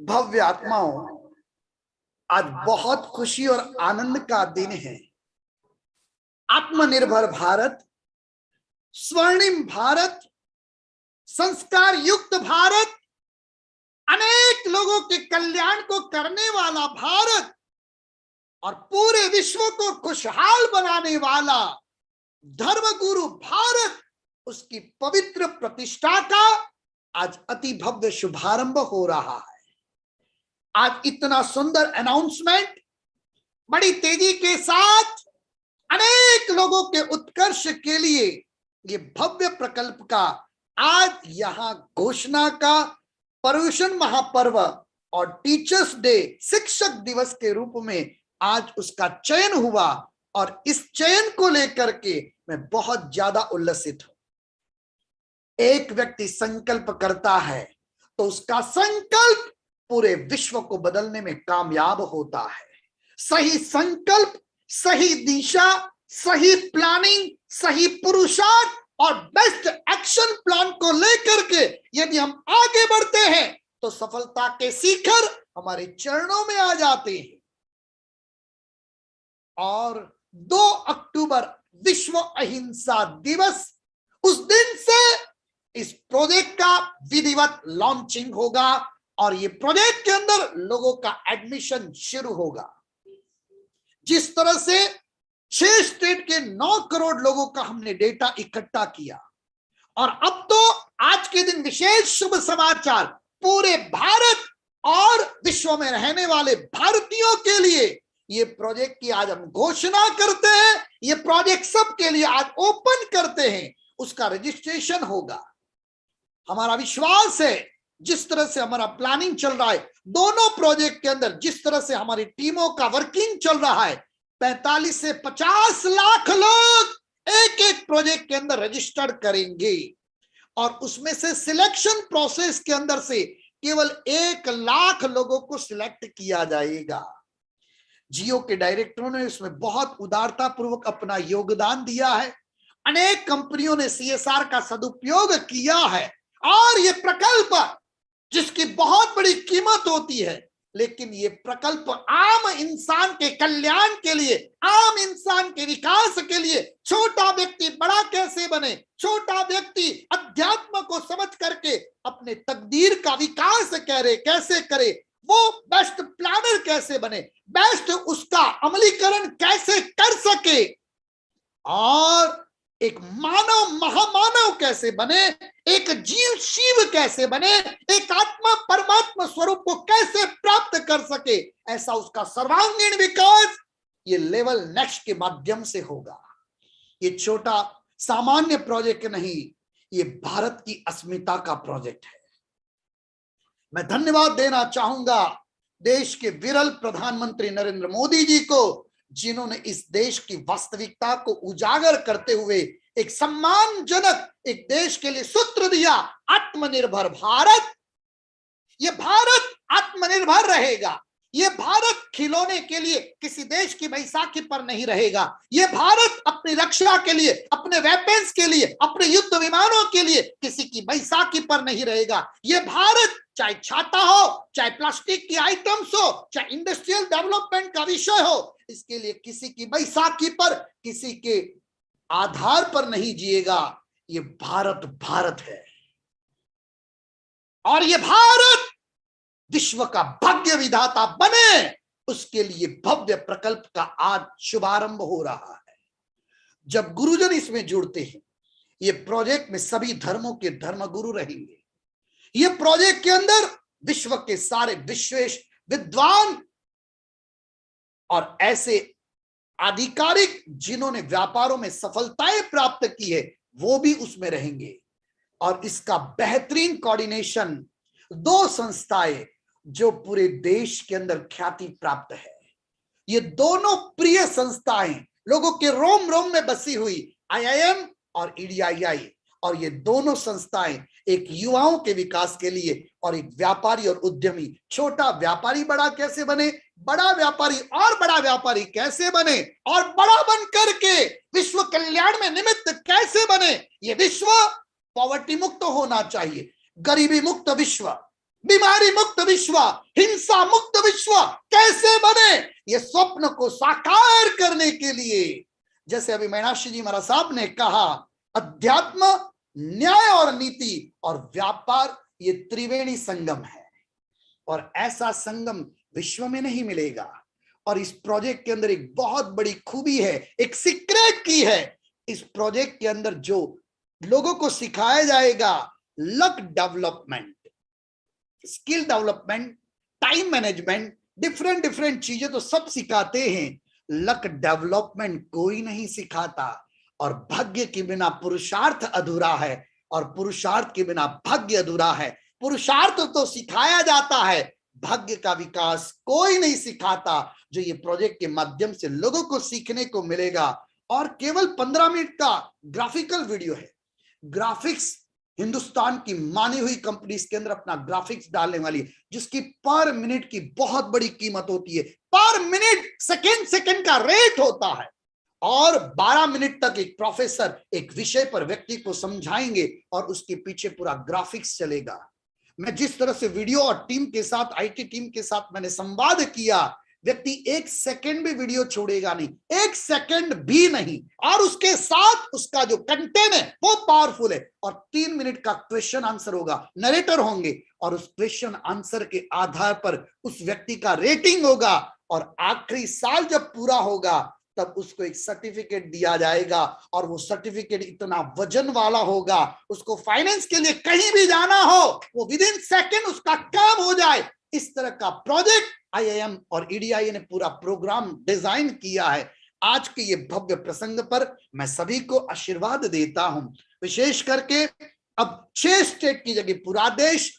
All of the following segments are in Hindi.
भव्य आत्माओं, आज बहुत खुशी और आनंद का दिन है। आत्मनिर्भर भारत, स्वर्णिम भारत, संस्कार युक्त भारत, अनेक लोगों के कल्याण को करने वाला भारत और पूरे विश्व को खुशहाल बनाने वाला धर्मगुरु भारत, उसकी पवित्र प्रतिष्ठा का आज अति भव्य शुभारंभ हो रहा है। आज इतना सुंदर अनाउंसमेंट बड़ी तेजी के साथ अनेक लोगों के उत्कर्ष के लिए ये भव्य प्रकल्प का आज यहां घोषणा का पर्यूषण महापर्व और टीचर्स डे, शिक्षक दिवस के रूप में आज उसका चयन हुआ और इस चयन को लेकर के मैं बहुत ज्यादा उल्लसित हूं। एक व्यक्ति संकल्प करता है तो उसका संकल्प पूरे विश्व को बदलने में कामयाब होता है। सही संकल्प, सही दिशा, सही प्लानिंग, सही पुरुषार्थ और बेस्ट एक्शन प्लान को लेकर के यदि हम आगे बढ़ते हैं तो सफलता के शिखर हमारे चरणों में आ जाते हैं। और 2 अक्टूबर विश्व अहिंसा दिवस, उस दिन से इस प्रोजेक्ट का विधिवत लॉन्चिंग होगा और ये प्रोजेक्ट के अंदर लोगों का एडमिशन शुरू होगा। जिस तरह से 6 स्टेट के 9 करोड़ लोगों का हमने डेटा इकट्ठा किया और अब तो आज के दिन विशेष शुभ समाचार पूरे भारत और विश्व में रहने वाले भारतीयों के लिए ये प्रोजेक्ट की आज हम घोषणा करते हैं। ये प्रोजेक्ट सबके लिए आज ओपन करते हैं, उसका रजिस्ट्रेशन होगा। हमारा विश्वास है जिस तरह से हमारा प्लानिंग चल रहा है, दोनों प्रोजेक्ट के अंदर जिस तरह से हमारी टीमों का वर्किंग चल रहा है, 45 से 50 लाख लोग एक एक प्रोजेक्ट के अंदर रजिस्टर्ड करेंगे और उसमें से सिलेक्शन प्रोसेस के अंदर से केवल 1 लाख लोगों को सिलेक्ट किया जाएगा। जियो के डायरेक्टरों ने इसमें बहुत उदारता पूर्वक अपना योगदान दिया है। अनेक कंपनियों ने सीएसआर का सदुपयोग किया है और यह प्रकल्प जिसकी बहुत बड़ी कीमत होती है, लेकिन ये प्रकल्प आम इंसान के कल्याण के लिए, आम इंसान के विकास के लिए, छोटा व्यक्ति बड़ा कैसे बने, छोटा व्यक्ति अध्यात्म को समझ करके अपने तकदीर का विकास कैसे करे, वो बेस्ट प्लानर कैसे बने, बेस्ट उसका अमलीकरण कैसे कर सके और एक मानव महामानव कैसे बने, एक जीव शिव कैसे बने, एक आत्मा परमात्मा स्वरूप को कैसे प्राप्त कर सके, ऐसा उसका सर्वांगीण विकास ये लेवल नेक्स्ट के माध्यम से होगा। ये छोटा सामान्य प्रोजेक्ट नहीं, ये भारत की अस्मिता का प्रोजेक्ट है। मैं धन्यवाद देना चाहूंगा देश के विरल प्रधानमंत्री नरेंद्र मोदी जी को, जिन्होंने इस देश की वास्तविकता को उजागर करते हुए एक सम्मानजनक एक देश के लिए सूत्र दिया, आत्मनिर्भर भारत। ये भारत आत्मनिर्भर रहेगा, ये भारत खिलौने के लिए किसी देश की बैसाखी पर नहीं रहेगा, ये भारत अपनी रक्षा के लिए, अपने वेपन्स के लिए, अपने युद्ध विमानों के लिए किसी की बैसाखी पर नहीं रहेगा। ये भारत चाहे छाता हो, चाहे प्लास्टिक की आइटम्स हो, चाहे इंडस्ट्रियल डेवलपमेंट का विषय हो, इसके लिए किसी की बैसाखी पर, किसी के आधार पर नहीं जिएगा। ये भारत भारत है और ये भारत विश्व का भाग्य विधाता बने, उसके लिए भव्य प्रकल्प का आज शुभारंभ हो रहा है। जब गुरुजन इसमें जुड़ते हैं, ये प्रोजेक्ट में सभी धर्मों के धर्मगुरु रहेंगे। ये प्रोजेक्ट के अंदर विश्व के सारे विश्वेश विद्वान और ऐसे आधिकारिक जिन्होंने व्यापारों में सफलताएं प्राप्त की है वो भी उसमें रहेंगे। और इसका बेहतरीन कोऑर्डिनेशन 2 संस्थाएं जो पूरे देश के अंदर ख्याति प्राप्त है, ये दोनों प्रिय संस्थाएं लोगों के रोम रोम में बसी हुई IIM और EDII, और ये दोनों संस्थाएं एक युवाओं के विकास के लिए और एक व्यापारी और उद्यमी, छोटा व्यापारी बड़ा कैसे बने, बड़ा व्यापारी और बड़ा व्यापारी कैसे बने और बड़ा बन करके विश्व कल्याण में निमित्त कैसे बने। ये विश्व पॉवर्टी मुक्त होना चाहिए, गरीबी मुक्त विश्व, बीमारी मुक्त विश्व, हिंसा मुक्त विश्व कैसे बने, ये स्वप्न को साकार करने के लिए, जैसे अभी मीनाक्षी जी महाराज साहब ने कहा, अध्यात्म, न्याय और नीति और व्यापार, ये त्रिवेणी संगम है। और ऐसा संगम विश्व में नहीं मिलेगा। और इस प्रोजेक्ट के अंदर एक बहुत बड़ी खूबी है, एक सीक्रेट की है। इस प्रोजेक्ट के अंदर जो लोगों को सिखाया जाएगा, luck development, skill development, time management, different चीजें तो सब सिखाते हैं, लक डेवलपमेंट कोई नहीं सिखाता। और भाग्य के बिना पुरुषार्थ अधूरा है, और पुरुषार्थ के बिना भाग्य अधूरा है। पुरुषार्थ तो सिखाया जाता है, भाग्य का विकास कोई नहीं सिखाता, जो ये प्रोजेक्ट के माध्यम से लोगों को सीखने को मिलेगा। और केवल 15 मिनट का ग्राफिकल वीडियो है। ग्राफिक्स हिंदुस्तान की मानी हुई कंपनीज के अंदर अपना ग्राफिक्स डालने वाली, जिसकी पर मिनट की बहुत बड़ी कीमत होती है। पर मिनट सेकंड का रेट होता है। और 12 मिनट तक एक प्रोफेसर एक विषय पर व्यक्ति को समझाएंगे और उसके पीछे पूरा ग्राफिक्स चलेगा। मैं जिस तरह से वीडियो और टीम के साथ, आईटी टीम के साथ मैंने संवाद किया, व्यक्ति 1 सेकंड भी वीडियो छोड़ेगा नहीं, 1 सेकंड भी नहीं। और उसके साथ उसका जो कंटेंट है वो पावरफुल है। और 3 मिनट का क्वेश्चन आंसर होगा, नरेटर होंगे, और उस क्वेश्चन आंसर के आधार पर उस व्यक्ति का रेटिंग होगा। और आखिरी साल जब पूरा होगा तब उसको एक सर्टिफिकेट दिया जाएगा। और वो सर्टिफिकेट इतना वजन वाला होगा, उसको फाइनेंस के लिए कहीं भी जाना हो, वो विदिन सेकंड उसका काम हो जाए। इस तरह का प्रोजेक्ट आईआईएम और ईडीआई ने पूरा प्रोग्राम डिजाइन किया है। आज के ये भव्य प्रसंग पर मैं सभी को आशीर्वाद देता हूं। विशेष करके अब 6 स्टेट की जगह पूरा देश,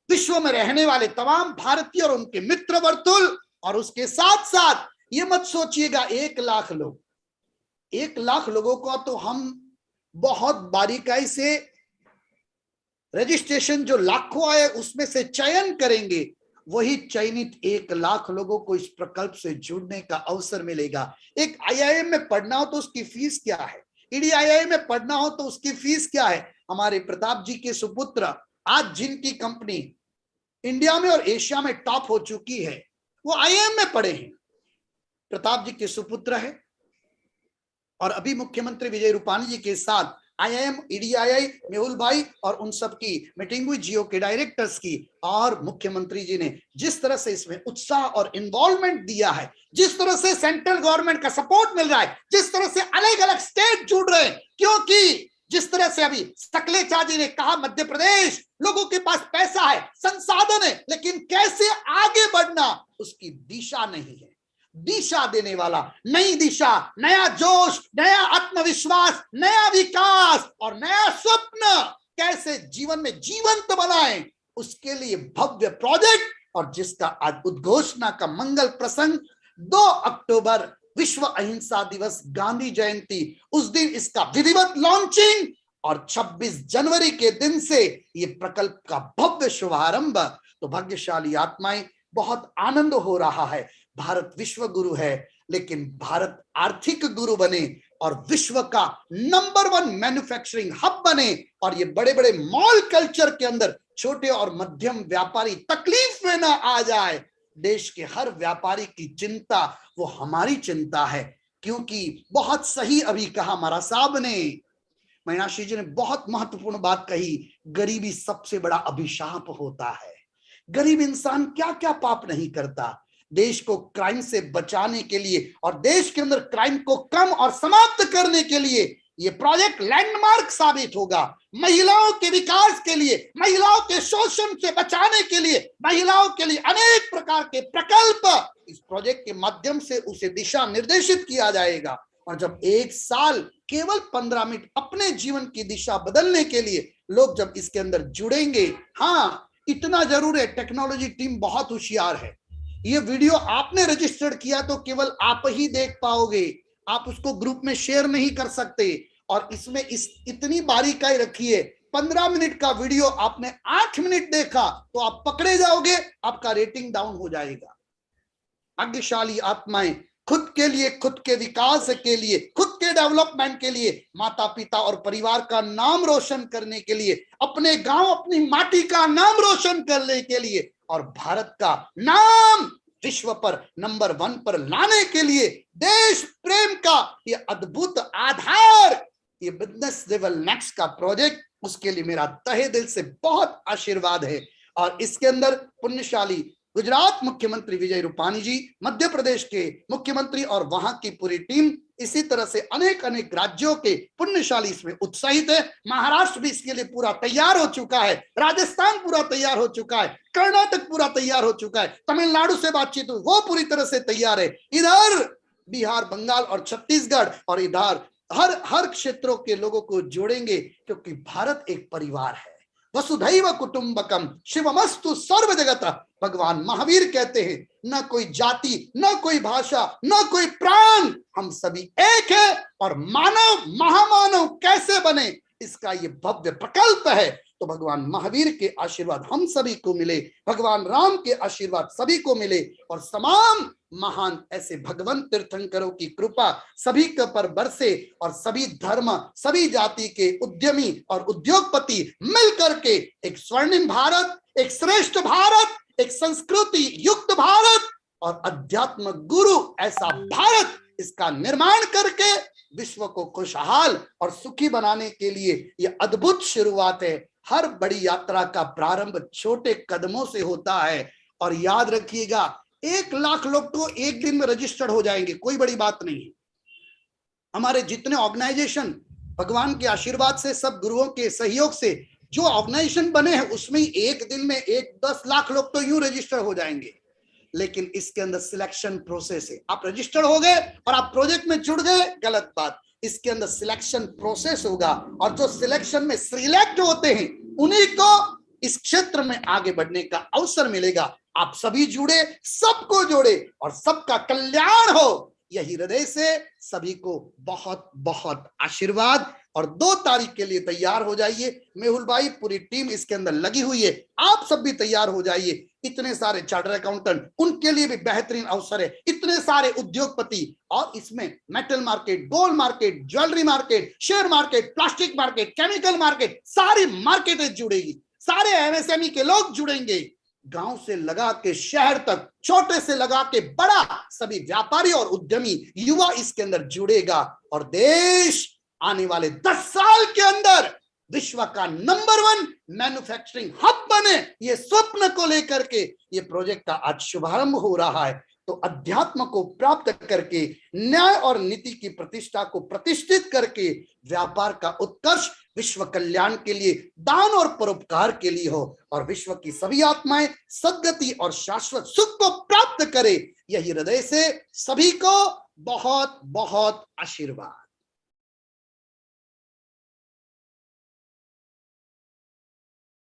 विश्व में रहने वाले तमाम भारतीय और उनके मित्र वर्तुल, और उसके साथ साथ ये मत सोचिएगा 1 लाख लोग, 1 लाख लोगों का तो हम बहुत बारीकाई से रजिस्ट्रेशन जो लाखों आए उसमें से चयन करेंगे। वही चयनित 1 लाख लोगों को इस प्रकल्प से जुड़ने का अवसर मिलेगा। एक आईआईएम में पढ़ना हो तो उसकी फीस क्या है, ईडीआईआई में पढ़ना हो तो उसकी फीस क्या है। हमारे प्रताप जी के सुपुत्र, आज जिनकी कंपनी इंडिया में और एशिया में टॉप हो चुकी है, वो आईआईएम में पढ़े हैं। प्रताप जी के सुपुत्र है। और अभी मुख्यमंत्री विजय रूपाणी जी के साथ आईआईएम, ईडीआईआई, मेहुल भाई और उन सब की मीटिंग हुई, जियो के डायरेक्टर्स की। और मुख्यमंत्री जी ने जिस तरह से इसमें उत्साह और इन्वॉल्वमेंट दिया है, जिस तरह से सेंट्रल गवर्नमेंट का सपोर्ट मिल रहा है, जिस तरह से अलग अलग स्टेट जुड़ रहे हैं, क्योंकि जिस तरह से अभी सकलेचा जी ने कहा, मध्य प्रदेश लोगों के पास पैसा है, संसाधन है, लेकिन कैसे आगे बढ़ना उसकी दिशा नहीं है। दिशा देने वाला, नई दिशा, नया जोश, नया आत्मविश्वास, नया विकास और नया स्वप्न कैसे जीवन में जीवंत बनाएं, उसके लिए भव्य प्रोजेक्ट। और जिसका आज उद्घोषणा का मंगल प्रसंग 2 अक्टूबर विश्व अहिंसा दिवस, गांधी जयंती, उस दिन इसका विधिवत लॉन्चिंग, और 26 जनवरी के दिन से ये प्रकल्प का भव्य शुभारंभ। तो भाग्यशाली आत्माएं, बहुत आनंद हो रहा है। भारत विश्व गुरु है, लेकिन भारत आर्थिक गुरु बने और विश्व का नंबर 1 मैन्युफैक्चरिंग हब बने। और ये बड़े बड़े मॉल कल्चर के अंदर छोटे और मध्यम व्यापारी तकलीफ में ना आ जाए। देश के हर व्यापारी की चिंता वो हमारी चिंता है, क्योंकि बहुत सही अभी कहा महाराज साहब ने, मीनाक्षी जी ने बहुत महत्वपूर्ण बात कही, गरीबी सबसे बड़ा अभिशाप होता है। गरीब इंसान क्या क्या पाप नहीं करता। देश को क्राइम से बचाने के लिए और देश के अंदर क्राइम को कम और समाप्त करने के लिए ये प्रोजेक्ट लैंडमार्क साबित होगा। महिलाओं के विकास के लिए, महिलाओं के शोषण से बचाने के लिए, महिलाओं के लिए अनेक प्रकार के प्रकल्प इस प्रोजेक्ट के माध्यम से उसे दिशा निर्देशित किया जाएगा। और जब 1 साल केवल 15 मिनट अपने जीवन की दिशा बदलने के लिए लोग जब इसके अंदर जुड़ेंगे, हाँ इतना जरूर है, टेक्नोलॉजी टीम बहुत होशियार है। ये वीडियो आपने रजिस्टर्ड किया तो केवल आप ही देख पाओगे, आप उसको ग्रुप में शेयर नहीं कर सकते। और इसमें इतनी बारीकाई रखी है, 15 मिनट का वीडियो आपने 8 मिनट देखा तो आप पकड़े जाओगे, आपका रेटिंग डाउन हो जाएगा। भाग्यशाली आत्माएं खुद के लिए, खुद के विकास के लिए, खुद के के डेवलपमेंट के लिए, माता पिता और परिवार का नाम रोशन करने के लिए, अपने गांव अपनी माटी का नाम रोशन करने के लिए और भारत का नाम विश्व पर नंबर 1 पर लाने के लिए देश प्रेम का ये अद्भुत आधार, ये बिजनेस लेवल नेक्स्ट का प्रोजेक्ट, उसके लिए मेरा तहे दिल से बहुत आशीर्वाद है। और इसके अंदर पुण्यशाली गुजरात मुख्यमंत्री विजय रूपाणी जी, मध्य प्रदेश के मुख्यमंत्री और वहां की पूरी टीम, इसी तरह से अनेक अनेक राज्यों के पुण्यशाली इसमें उत्साहित है। महाराष्ट्र भी इसके लिए पूरा तैयार हो चुका है, राजस्थान पूरा तैयार हो चुका है, कर्नाटक पूरा तैयार हो चुका है, तमिलनाडु से बातचीत हुई वो पूरी तरह से तैयार है, इधर बिहार, बंगाल और छत्तीसगढ़ और इधर हर क्षेत्रों के लोगों को जोड़ेंगे, क्योंकि भारत एक परिवार है। वसुधैव कुटुंबकम शिवमस्तु सर्व जगत। भगवान महावीर कहते हैं, न कोई जाति, न कोई भाषा, न कोई प्राण, हम सभी एक है। और मानव महामानव कैसे बने, इसका ये भव्य प्रकल्प है। तो भगवान महावीर के आशीर्वाद हम सभी को मिले, भगवान राम के आशीर्वाद सभी को मिले, और तमाम महान ऐसे भगवंत तीर्थंकरों की कृपा सभी के पर बरसे, और सभी धर्म, सभी जाति के उद्यमी और उद्योगपति मिलकर के एक स्वर्णिम भारत, एक श्रेष्ठ भारत, एक संस्कृति युक्त भारत और अध्यात्म गुरु ऐसा भारत, इसका निर्माण करके विश्व को खुशहाल और सुखी बनाने के लिए यह अद्भुत शुरुआत है। हर बड़ी यात्रा का प्रारंभ छोटे कदमों से होता है। और याद रखिएगा, 1 लाख लोग तो एक दिन में रजिस्टर्ड हो जाएंगे, कोई बड़ी बात नहीं है। हमारे जितने ऑर्गेनाइजेशन भगवान के आशीर्वाद से, सब गुरुओं के सहयोग से जो ऑर्गेनाइजेशन बने हैं, उसमें एक दिन में 10 लाख लोग तो यूं रजिस्टर हो जाएंगे। लेकिन इसके अंदर सिलेक्शन प्रोसेस है। आप रजिस्टर्ड हो गए और आप प्रोजेक्ट में जुड़ गए, गलत बात। इसके अंदर सिलेक्शन प्रोसेस होगा, और जो सिलेक्शन में सिलेक्ट होते हैं उन्हीं को इस क्षेत्र में आगे बढ़ने का अवसर मिलेगा। आप सभी जुड़े, सबको जोड़े और सबका कल्याण हो, यही हृदय से सभी को बहुत बहुत आशीर्वाद। और 2 तारीख के लिए तैयार हो जाइए। मेहुल भाई, पूरी टीम इसके अंदर लगी हुई है, आप सब भी तैयार हो जाइए। इतने सारे चार्टर अकाउंटेंट, उनके लिए भी बेहतरीन अवसर है। इतने सारे उद्योगपति, और इसमें metal market, gold market, jewellery market, share market, plastic market, chemical market, सारी मार्केटें जुड़ेगी, सारे एमएसएमई के लोग जुड़ेंगे, गांव से लगा के शहर तक, छोटे से लगा के बड़ा, सभी व्यापारी और उद्यमी युवा इसके अंदर जुड़ेगा। और देश आने वाले 10 साल के अंदर विश्व का नंबर 1 मैन्युफैक्चरिंग हब बने, ये स्वप्न को लेकर के ये प्रोजेक्ट का आज शुभारंभ हो रहा है। तो अध्यात्म को प्राप्त करके, न्याय और नीति की प्रतिष्ठा को प्रतिष्ठित करके, व्यापार का उत्कर्ष विश्व कल्याण के लिए, दान और परोपकार के लिए हो, और विश्व की सभी आत्माएं सद्गति और शाश्वत सुख को प्राप्त करे, यही हृदय से सभी को बहुत बहुत आशीर्वाद।